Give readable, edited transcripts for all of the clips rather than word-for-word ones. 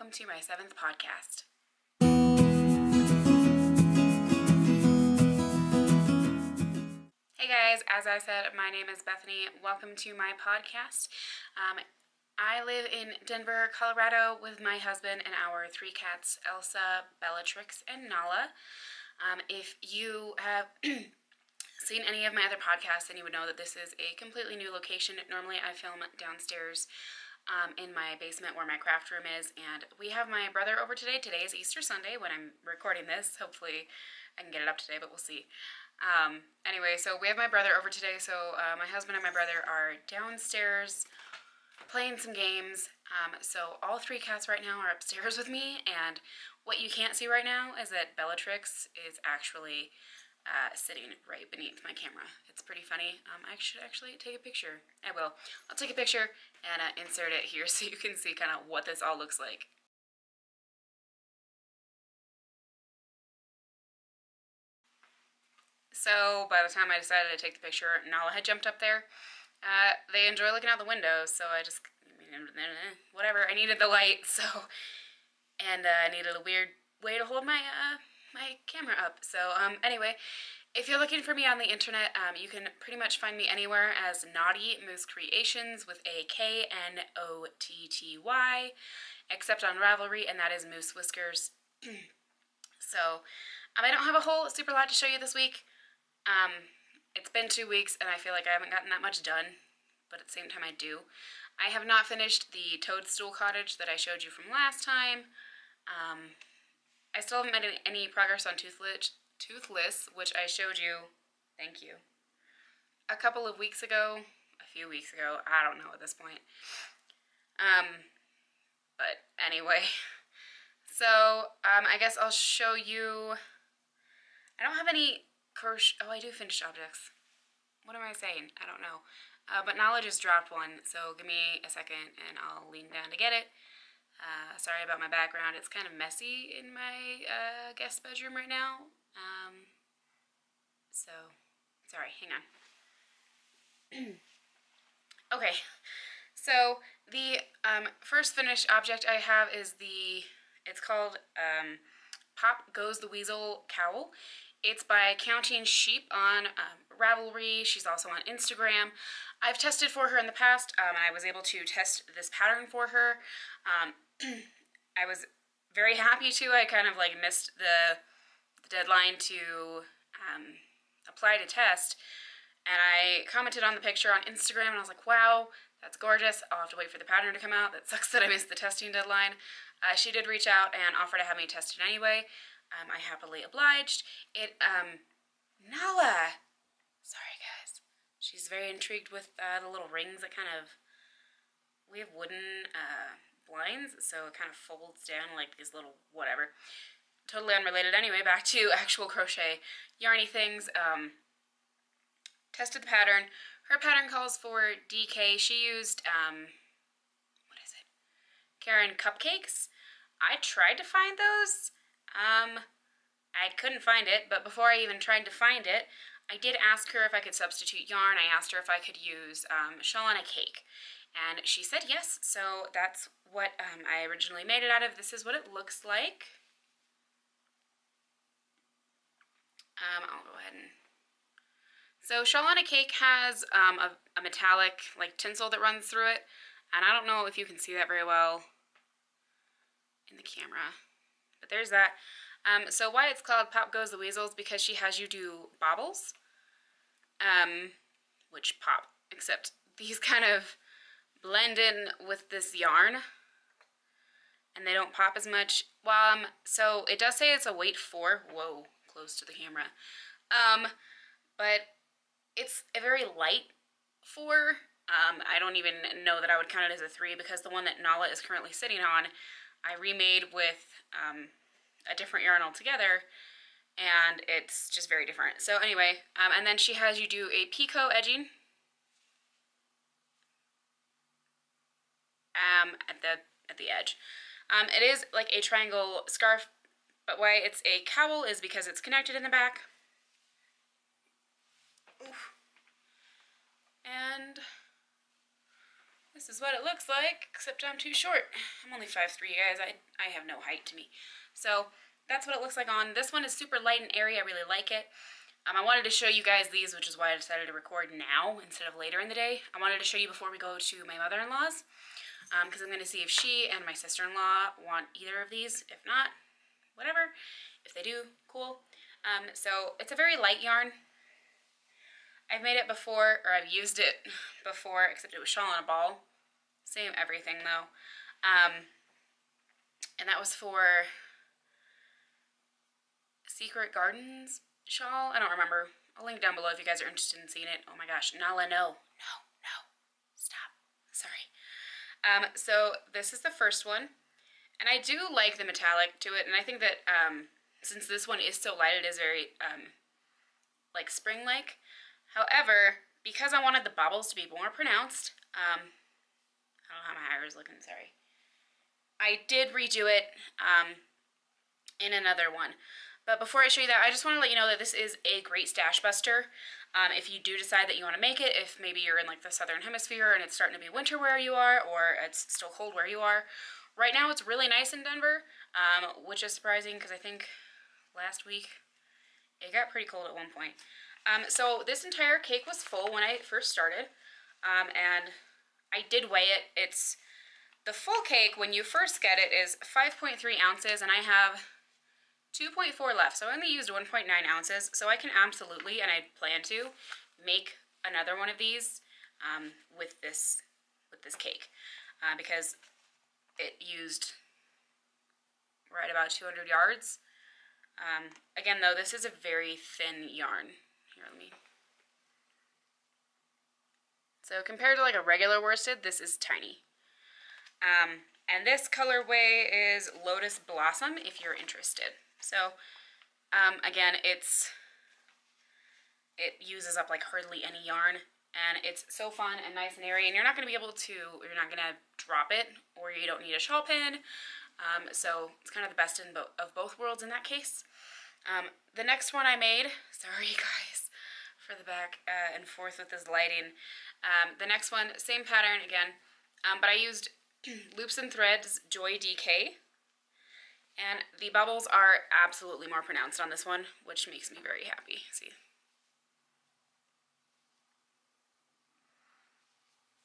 welcome to my 7th podcast. Hey guys, as I said, my name is Bethany. Welcome to my podcast. I live in Denver, Colorado with my husband and our 3 cats, Elsa, Bellatrix, and Nala. If you have seen any of my other podcasts, then you would know that this is a completely new location. Normally I film downstairs in my basement where my craft room is, and we have my brother over today. Today is Easter Sunday when I'm recording this. Hopefully I can get it up today, but we'll see. Anyway, so we have my brother over today, so my husband and my brother are downstairs playing some games. So all 3 cats right now are upstairs with me, and what you can't see right now is that Bellatrix is actually sitting right beneath my camera. It's pretty funny. I should actually take a picture. I will. I'll take a picture and insert it here so you can see kind of what this all looks like. So by the time I decided to take the picture, Nala had jumped up there. They enjoy looking out the window, so I just, whatever, I needed the light, so, and I needed a weird way to hold my my camera up. So anyway, if you're looking for me on the internet, you can pretty much find me anywhere as Knotty Moose Creations with a Knotty, except on Ravelry, and that is Moose Whiskers. So I don't have a whole super lot to show you this week. It's been 2 weeks and I feel like I haven't gotten that much done, but at the same time I do. I have not finished the Toadstool Cottage that I showed you from last time. I still haven't made any progress on Toothless, which I showed you, thank you, a couple of weeks ago, a few weeks ago, I don't know at this point. But anyway, so I guess I'll show you. I don't have any crochet. Oh, I do finished objects. What am I saying? I don't know. But Nala just dropped one, so give me a second and I'll lean down to get it. Sorry about my background. It's kind of messy in my guest bedroom right now. So, sorry, hang on. Okay, so the first finished object I have is it's called Pop Goes the Weasel Cowl. It's by Kounting Sheep on Ravelry. She's also on Instagram. I've tested for her in the past, and I was able to test this pattern for her. I was very happy to. I kind of like missed the deadline to apply to test, and I commented on the picture on Instagram, and I was like, wow, that's gorgeous. I'll have to wait for the pattern to come out. That sucks that I missed the testing deadline. She did reach out and offer to have me test it anyway. I happily obliged. Nala! Sorry guys. She's very intrigued with the little rings that kind of, we have wooden blinds, so it kind of folds down like these little whatever. Totally unrelated. Anyway, back to actual crochet yarny things. Tested the pattern. Her pattern calls for DK. She used, what is it? Karen Cupcakes. I tried to find those. I couldn't find it, but before I even tried to find it, I did ask her if I could substitute yarn. I asked her if I could use shawl on a cake, and she said yes, so that's what I originally made it out of. This is what it looks like. I'll go ahead and... So shawl on a cake has a metallic like tinsel that runs through it, and I don't know if you can see that very well in the camera, but there's that. So why it's called Pop Goes the Weasel is because she has you do baubles, which pop, except these kind of blend in with this yarn, and they don't pop as much. So it does say it's a weight 4, whoa, close to the camera, but it's a very light 4. I don't even know that I would count it as a 3 because the one that Nala is currently sitting on, I remade with a different yarn altogether, and it's just very different. So anyway, and then she has you do a picot edging at the edge. It is like a triangle scarf, but why it's a cowl is because it's connected in the back. Oof. And this is what it looks like, except I'm too short. I'm only 5'3", guys. I have no height to me. So that's what it looks like on. This one is super light and airy. I really like it. I wanted to show you guys these, which is why I decided to record now instead of later in the day. I wanted to show you before we go to my mother-in-law's, because I'm going to see if she and my sister-in-law want either of these. If not, whatever. If they do, cool. So it's a very light yarn. I've made it before, or I've used it before, except it was shawl and a ball. Same everything though. And that was for Secret Gardens shawl. I don't remember. I'll link down below if you guys are interested in seeing it. Oh my gosh, Nala, no. No. Stop. Sorry. So this is the first one. And I do like the metallic to it. And I think that since this one is so light, it is very like spring-like. However, because I wanted the bobbles to be more pronounced, I don't know how my hair is looking, sorry. I did redo it in another one. But before I show you that, I just want to let you know that this is a great stash buster. If you do decide that you want to make it, if maybe you're in like the southern hemisphere and it's starting to be winter where you are, or it's still cold where you are. Right now it's really nice in Denver, which is surprising because I think last week it got pretty cold at one point. So this entire cake was full when I first started, and I did weigh it. It's the full cake when you first get it is 5.3 ounces, and I have 2.4 left, so I only used 1.9 ounces, so I can absolutely, and I plan to, make another one of these with this cake, because it used right about 200 yards. Again, though, this is a very thin yarn. Here, let me... So compared to like a regular worsted, this is tiny. And this colorway is Lotus Blossom, if you're interested. So, again, it uses up like hardly any yarn, and it's so fun and nice and airy, and you're not going to be able to, you're not going to drop it, or you don't need a shawl pin, so it's kind of the best of both worlds in that case. The next one I made, sorry guys for the back and forth with this lighting, the next one, same pattern again, but I used Loops and Threads Joy DK. And the bubbles are absolutely more pronounced on this one, which makes me very happy. See?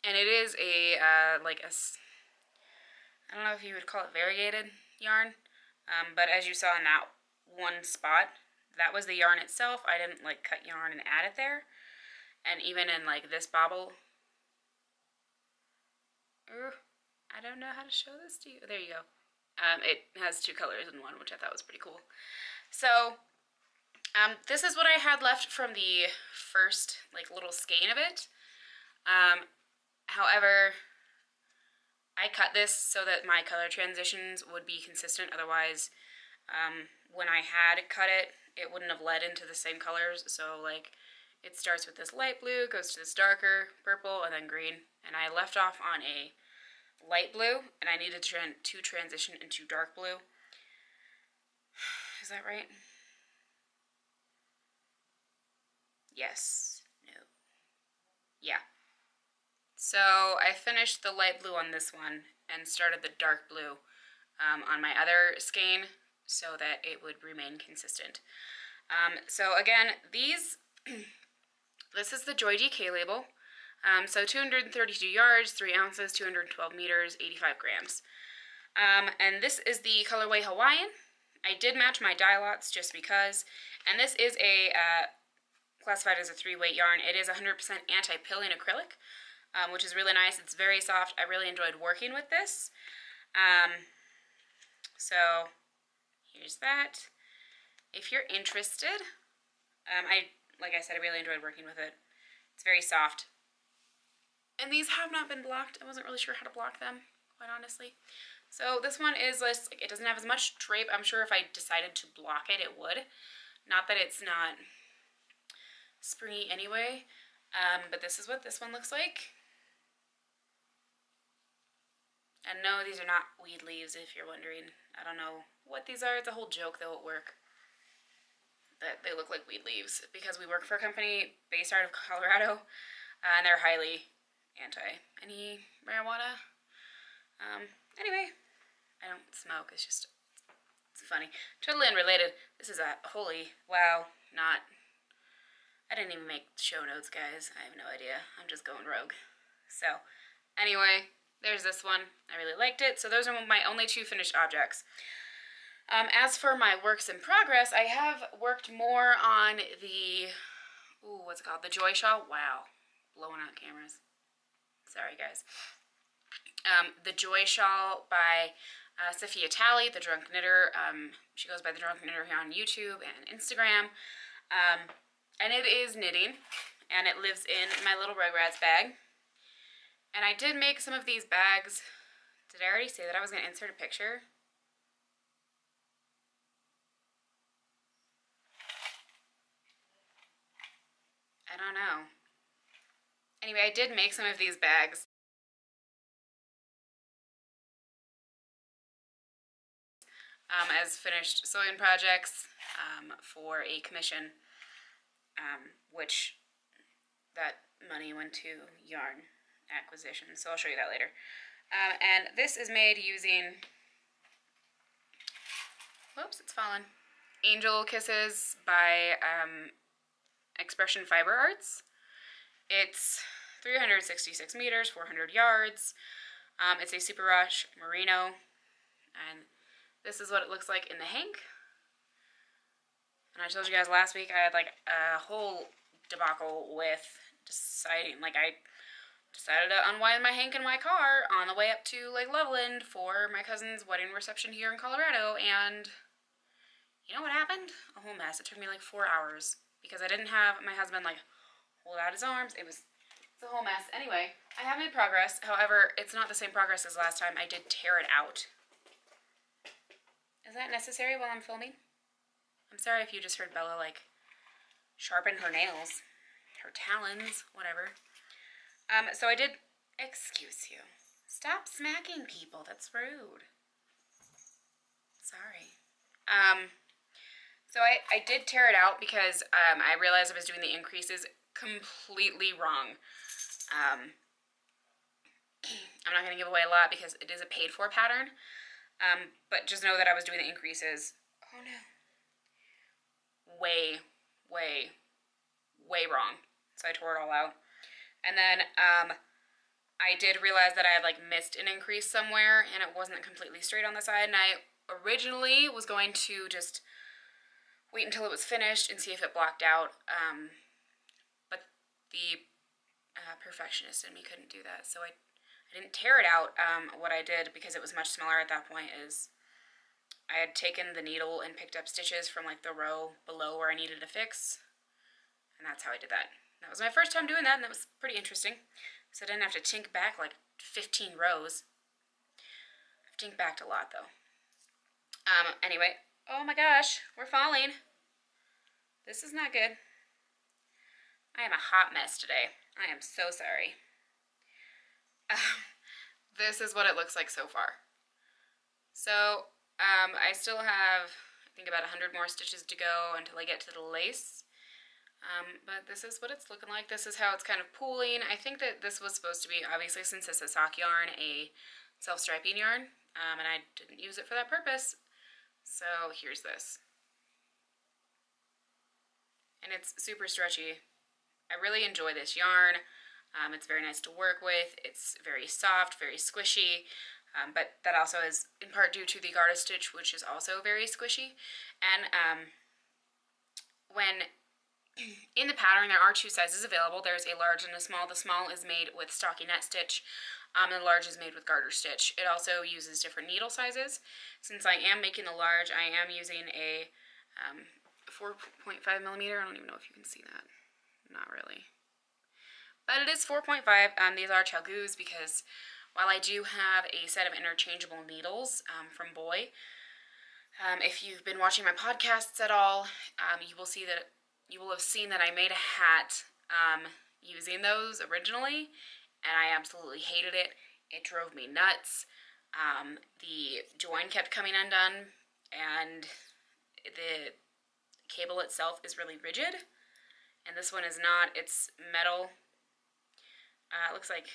And it is a, I don't know if you would call it variegated yarn, but as you saw in that one spot, that was the yarn itself. I didn't like cut yarn and add it there. And even in like this bobble, I don't know how to show this to you. There you go. It has two colors in one, which I thought was pretty cool. So, this is what I had left from the first, like, little skein of it. However, I cut this so that my color transitions would be consistent. Otherwise, when I had cut it, it wouldn't have led into the same colors. So, like, it starts with this light blue, goes to this darker purple, and then green. And I left off on a light blue, and I needed to transition into dark blue. Is that right? Yes. No. Yeah. So I finished the light blue on this one and started the dark blue on my other skein so that it would remain consistent. So again, this is the Joy DK label. So 232 yards, 3 ounces, 212 meters, 85 grams. And this is the colorway Hawaiian. I did match my dye lots just because. And this is a classified as a 3-weight yarn. It is 100% anti-pilling acrylic, which is really nice. It's very soft. I really enjoyed working with this. So here's that. If you're interested, like I said, I really enjoyed working with it. It's very soft. And these have not been blocked. I wasn't really sure how to block them, quite honestly. So this one is less, like, it doesn't have as much drape. I'm sure if I decided to block it, it would. Not that it's not springy anyway, but this is what this one looks like. And no, these are not weed leaves, if you're wondering. I don't know what these are. It's a whole joke, though, at work, that they look like weed leaves, because we work for a company based out of Colorado, and they're highly any marijuana. Anyway, I don't smoke. It's just, it's funny. Totally unrelated. This is a holy, wow, not, I didn't even make show notes, guys. I have no idea. I'm just going rogue. So, anyway, there's this one. I really liked it. So those are my only 2 finished objects. As for my works in progress, I have worked more on the, what's it called? The Joy Shawl. Wow. Blowing out cameras. Sorry, guys. The Joy Shawl by Sophia Talley, the Drunk Knitter. She goes by the Drunk Knitter here on YouTube and Instagram. And it is knitting, and it lives in my little Rugrats bag. And I did make some of these bags. Did I already say that I was going to insert a picture? I don't know. Anyway, I did make some of these bags. As finished sewing projects for a commission, which that money went to yarn acquisition, so I'll show you that later. And this is made using, whoops, it's fallen, Angel Kisses by Expression Fiber Arts. It's 366 meters, 400 yards. It's a Super Rush Merino, and this is what it looks like in the hank. And I told you guys last week I had like a whole debacle with deciding, like I decided to unwind my hank in my car on the way up to Lake Loveland for my cousin's wedding reception here in Colorado, and you know what happened? A whole mess. It took me like 4 hours because I didn't have my husband like hold out his arms. It's a whole mess. Anyway, I have made progress. However, it's not the same progress as last time. I did tear it out. Is that necessary while I'm filming? I'm sorry if you just heard Bella like sharpen her nails, her talons, whatever. So I did, excuse you. Stop smacking people, that's rude. Sorry. So I did tear it out because I realized I was doing the increases completely wrong. I'm not going to give away a lot because it is a paid for pattern. But just know that I was doing the increases, oh no, way wrong. So I tore it all out. And then I did realize that I had like missed an increase somewhere and it wasn't completely straight on the side. And I originally was going to just wait until it was finished and see if it blocked out. But the perfectionist in me couldn't do that. So I didn't tear it out. What I did, because it was much smaller at that point, is I had taken the needle and picked up stitches from like the row below where I needed to fix, and that's how I did that. That was my first time doing that, and that was pretty interesting. So I didn't have to tink back like 15 rows. I've tinked backed a lot though. Anyway, oh my gosh, we're falling. This is not good. I am a hot mess today. I am so sorry. This is what it looks like so far. So I still have, I think, about 100 more stitches to go until I get to the lace. But this is what it's looking like. This is how it's kind of pooling. I think that this was supposed to be, obviously since it's a sock yarn, a self-striping yarn, and I didn't use it for that purpose. So here's this. And it's super stretchy. I really enjoy this yarn. It's very nice to work with. It's very soft, very squishy, but that also is in part due to the garter stitch, which is also very squishy. And when in the pattern, there are 2 sizes available. There's a large and a small. The small is made with stockinette stitch, and the large is made with garter stitch. It also uses different needle sizes. Since I am making the large, I am using a 4.5 millimeter. I don't even know if you can see that. Not really. But it is 4.5. These are Chalgoos because while I do have a set of interchangeable needles from Boy, if you've been watching my podcasts at all, you will have seen that I made a hat using those originally, and I absolutely hated it. It drove me nuts. The join kept coming undone, and the cable itself is really rigid, and this one is not. It's metal. It looks like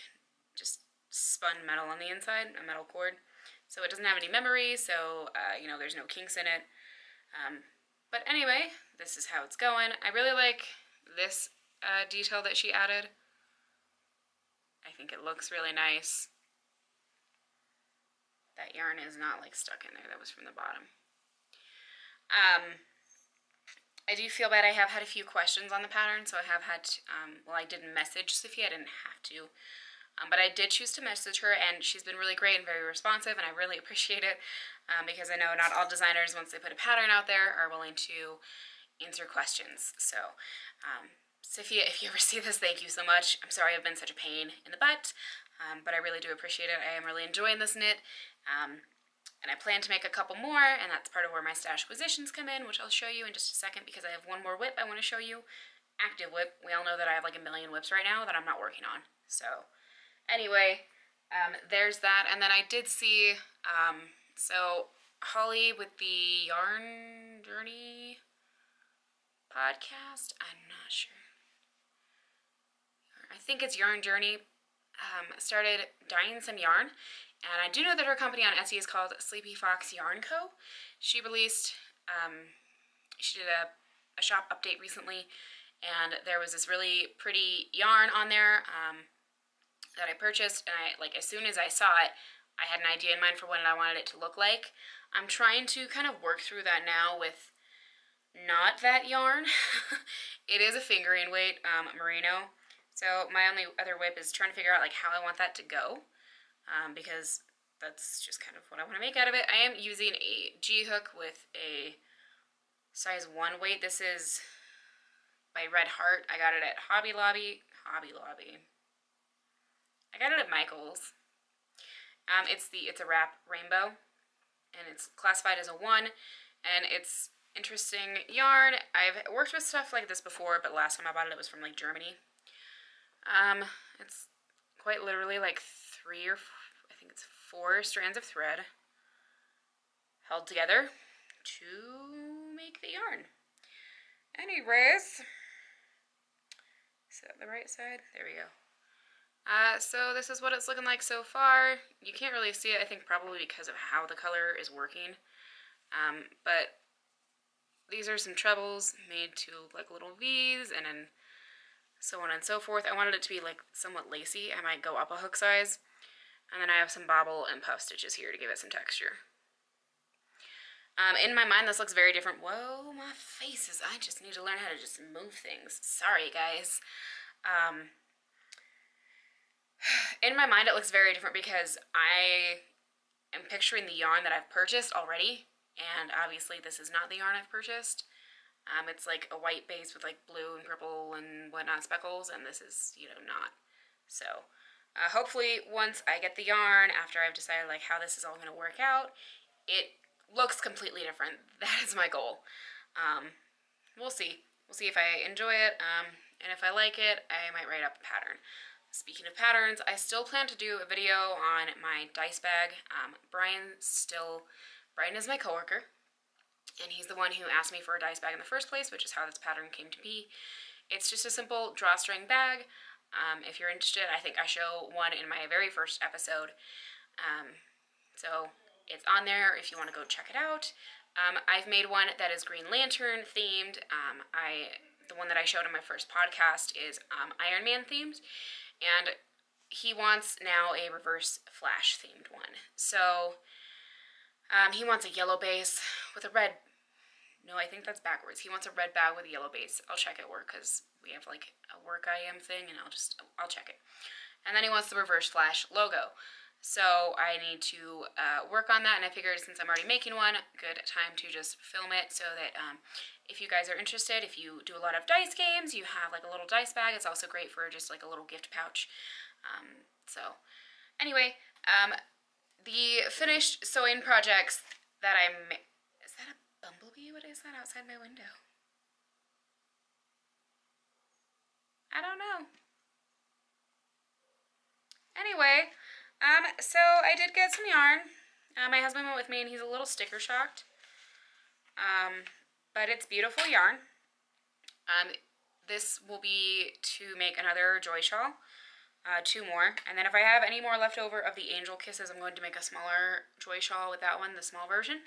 just spun metal on the inside, a metal cord. So it doesn't have any memory, so, you know, there's no kinks in it. But anyway, this is how it's going. I really like this detail that she added. I think it looks really nice. That yarn is not like stuck in there. That was from the bottom. I do feel bad. I have had a few questions on the pattern, so I have had to, well, I didn't message Sophia. I didn't have to. But I did choose to message her, and she's been really great and very responsive, and I really appreciate it, because I know not all designers, once they put a pattern out there, are willing to answer questions. So, Sophia, if you ever see this, thank you so much. I'm sorry I've been such a pain in the butt, but I really do appreciate it. I am really enjoying this knit, and I plan to make a couple more, and that's part of where my stash acquisitions come in, which I'll show you in just a second, because I have one more whip I want to show you. Active whip. We all know that I have like a million whips right now that I'm not working on. So, anyway, there's that. And then I did see, so Holly with the Yarn Journey podcast, I'm not sure. I think it's Yarn Journey, started dyeing some yarn. And I do know that her company on Etsy is called Sleepy Fox Yarn Co. She released, she did a shop update recently, and there was this really pretty yarn on there that I purchased, and as soon as I saw it, I had an idea in mind for what I wanted it to look like. I'm trying to kind of work through that now with not that yarn. It is a fingering weight merino, so my only other whip is trying to figure out like how I want that to go. Because that's just kind of what I want to make out of it. I am using a G-hook with a size 1 weight. This is by Red Heart. I got it at Hobby Lobby. I got it at Michael's. It's a wrap rainbow, and it's classified as a 1, and it's interesting yarn. I've worked with stuff like this before, but last time I bought it, it was from like Germany. It's quite literally like 4 strands of thread held together to make the yarn. Anyways, is that the right side? There we go. So this is what it's looking like so far. You can't really see it, I think probably because of how the color is working. But these are some trebles made to like little V's, and then so on and so forth. I wanted it to be like somewhat lacy. I might go up a hook size. And then I have some bobble and puff stitches here to give it some texture. In my mind, this looks very different. Whoa, my faces. I just need to learn how to just move things. Sorry, guys. In my mind, it looks very different because I am picturing the yarn that I've purchased already. And obviously, this is not the yarn I've purchased. It's like a white base with like blue and purple and whatnot speckles. And this is, you know, not. So hopefully once I get the yarn, after I've decided like how this is all going to work out, it looks completely different. That is my goal. We'll see. We'll see if I enjoy it, and if I like it, I might write up a pattern. Speaking of patterns, I still plan to do a video on my dice bag. Brian is my coworker, and he's the one who asked me for a dice bag in the first place, which is how this pattern came to be. It's just a simple drawstring bag. If you're interested, I think I show one in my very first episode. So it's on there if you want to go check it out. I've made one that is Green Lantern themed. The one that I showed in my first podcast is Iron Man themed. And he wants now a Reverse Flash themed one. So he wants a yellow base with a red. No, I think that's backwards. He wants a red bag with a yellow base. I'll check at work because we have like a work IM thing, and I'll check it. And then he wants the Reverse Flash logo. So I need to work on that, and I figured since I'm already making one, good time to just film it so that if you guys are interested, if you do a lot of dice games, you have like a little dice bag. It's also great for just like a little gift pouch. So anyway, the finished sewing projects that is that a bumblebee? What is that outside my window? I don't know. Anyway, so I did get some yarn. My husband went with me, and he's a little sticker shocked. But it's beautiful yarn. This will be to make another Joy Shawl. 2 more. And then if I have any more left over of the Angel Kisses, I'm going to make a smaller Joy Shawl with that one, the small version.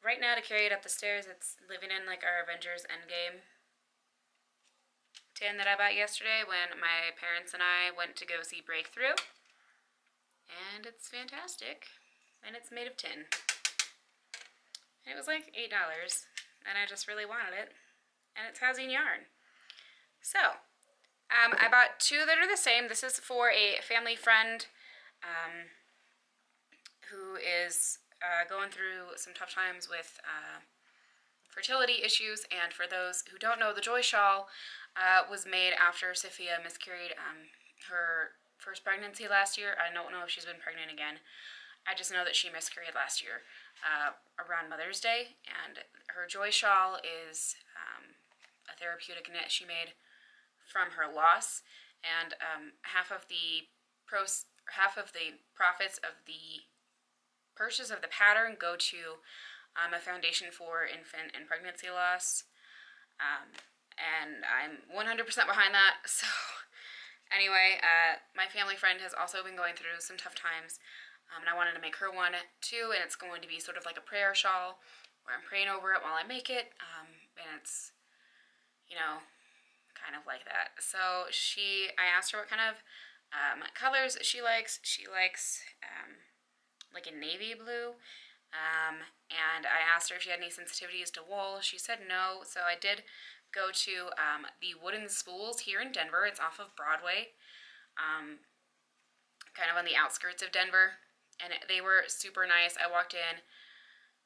Right now, to carry it up the stairs, it's living in like our Avengers Endgame tin that I bought yesterday when my parents and I went to go see Breakthrough. And it's fantastic. And it's made of tin. And it was like $8. And I just really wanted it. And it's housing yarn. So, I bought 2 that are the same. This is for a family friend who is going through some tough times with fertility issues. And for those who don't know, the Joy Shawl was made after Sophia miscarried her first pregnancy last year. I don't know if she's been pregnant again. I just know that she miscarried last year around Mother's Day. And her Joy Shawl is a therapeutic knit she made from her loss, and half of the profits of the purchase of the pattern go to a foundation for infant and pregnancy loss, and I'm 100% behind that. So anyway, my family friend has also been going through some tough times, and I wanted to make her one too, and it's going to be sort of like a prayer shawl where I'm praying over it while I make it, and it's, you know, kind of like that. So I asked her what kind of colors she likes. She likes like a navy blue, and I asked her if she had any sensitivities to wool. She said no, so I did go to the Wooden Spools here in Denver. It's off of Broadway, kind of on the outskirts of Denver, and they were super nice. I walked in,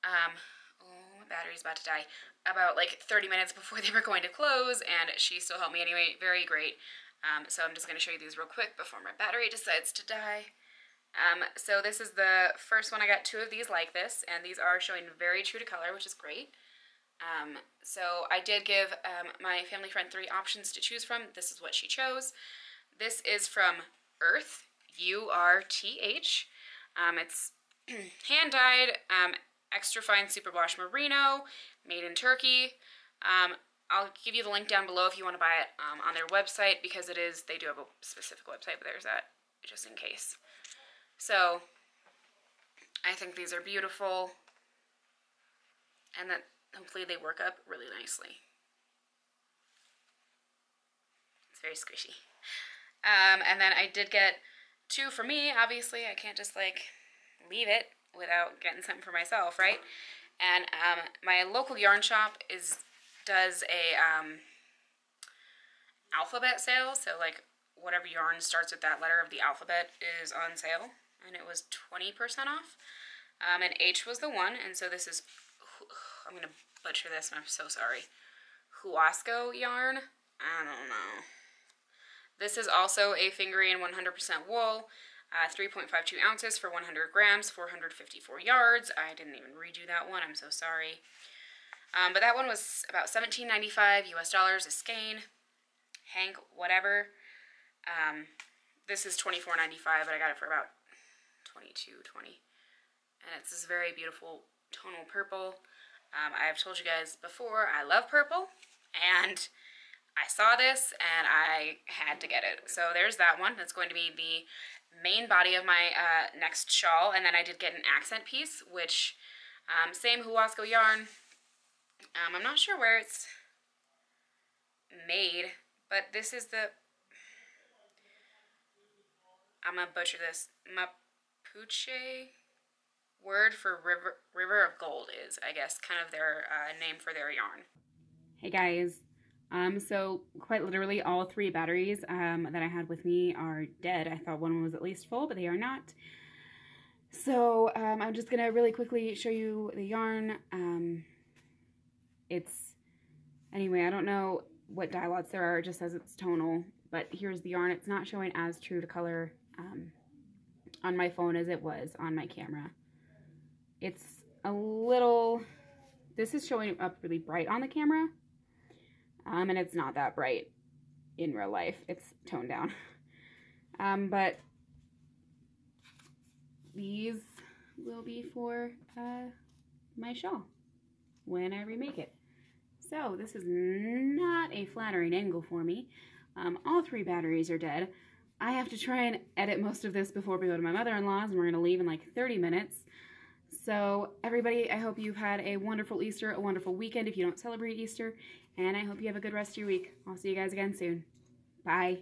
oh, my battery's about to die, about like 30 minutes before they were going to close, and she still helped me anyway. Very great. So I'm just going to show you these real quick before my battery decides to die. So this is the first one. I got 2 of these like this, and these are showing very true to color, which is great. So I did give my family friend 3 options to choose from. This is what she chose. This is from Earth, U-R-T-H. It's hand-dyed, extra fine superwash merino, made in Turkey. I'll give you the link down below if you want to buy it on their website, because they do have a specific website, but there's that just in case. So I think these are beautiful, and that hopefully they work up really nicely. It's very squishy. And then I did get 2 for me. Obviously, I can't just like leave it without getting something for myself, right? And my local yarn shop does a alphabet sale, so like whatever yarn starts with that letter of the alphabet is on sale, and it was 20% off. And H was the one, and so this is, I'm gonna butcher this, and I'm so sorry, Huasco yarn. I don't know. This is also a fingering 100% wool. 3.52 ounces for 100 grams, 454 yards. I didn't even redo that one. I'm so sorry. But that one was about $17.95 US dollars a skein. Hank, whatever. This is $24.95, but I got it for about $22.20. And it's this very beautiful tonal purple. I've told you guys before, I love purple, and I saw this and I had to get it. So there's that one. That's going to be the main body of my next shawl. And then I did get an accent piece, which same Huasco yarn. I'm not sure where it's made, but this is the, I'm gonna butcher this, Mapuche word for river of gold is, I guess, kind of their name for their yarn. Hey guys, so quite literally all 3 batteries that I had with me are dead. I thought one was at least full, but they are not. So I'm just gonna really quickly show you the yarn. Anyway, I don't know what dye lots there are, it just says it's tonal, but here's the yarn. It's not showing as true to color on my phone as it was on my camera. It's a little, this is showing up really bright on the camera, and it's not that bright in real life. It's toned down. But these will be for my shawl when I remake it. So this is not a flattering angle for me, All 3 batteries are dead. I have to try and edit most of this before we go to my mother-in-law's, and we're going to leave in like 30 minutes. So everybody, I hope you've had a wonderful Easter, a wonderful weekend if you don't celebrate Easter, and I hope you have a good rest of your week. I'll see you guys again soon. Bye.